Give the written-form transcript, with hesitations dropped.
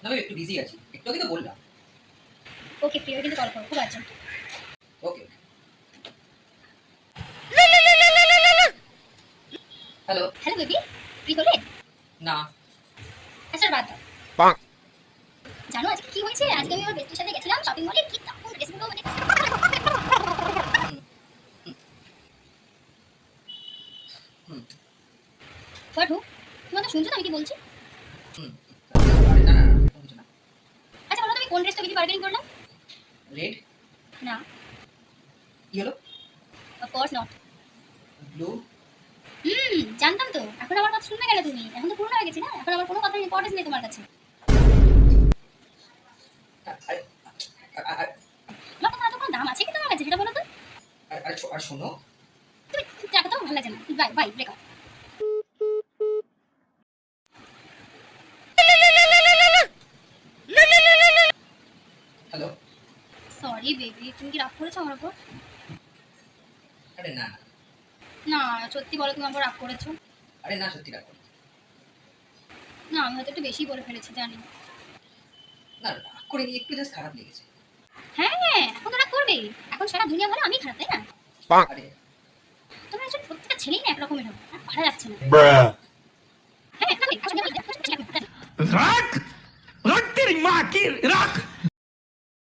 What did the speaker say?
না আমি একটু বিজি আছি, একটু আগে তো বললাম। ওকে ফ্রি হয়ে কিন্তু কল করো, খুব আর্জেন্ট। ওকে ওকে। হ্যালো। হ্যালো বেবি, ফ্রি হলে? না। আচ্ছা বাদ দাও। জানো আজকে কি হয়েছে? আজকে আমি আমার বেস্টির সাথে গেছিলাম শপিং মলে, কি দারুণ ড্রেসগুলো মানে হুম হুম হোয়াট হু? তুমি তো শুনছো না আমি কি বলছি? হুম। আরে না না না, এরকম কিছু না। আচ্ছা বলো তুমি কোন ড্রেসটা বেশি বার্গেনিং করলাম? রেড। না, কি হলো? Of course not. ব্লু। জানতাম তো। এখন আমার কথা শুনবে কেন তুমি? এখন তো পুরনো হয়ে গেছি না, এখন আমার কোনো কথার ইম্পর্টেন্স নেই তোমার কাছে। আরে আরে আমার কথা এত কোনো দাম আছে কি তোমার কাছে সেটা বলো তো? আরে আর শোনো। তুমি টাকা তো ভালো লাগে না, bye bye breakup. Hello. Sorry baby, তুমি কি রাগ করেছো আমার উপর? আরে না না। না সত্যি বলো, তুমি আমার উপর রাগ করেছো? আরে না, সত্যি রাখো। না আমি হয়তো একটু বেশি বলে ফেলেছি, জানি। না রাগ করিনি, একটু জাস্ট খারাপ লেগেছে। হ্যাঁ এখন তো রাগ করবেই। এখন সারা দুনিয়া বলে আমি খারাপ, তাই না? আরে তোমরা আসলে প্রত্যেকটা ছেলেই না একরকমের হবে, আর পারা যাচ্ছে না। Bruh. হ্যাঁ একটা রাখ রাখ তেরি মা কি রাখ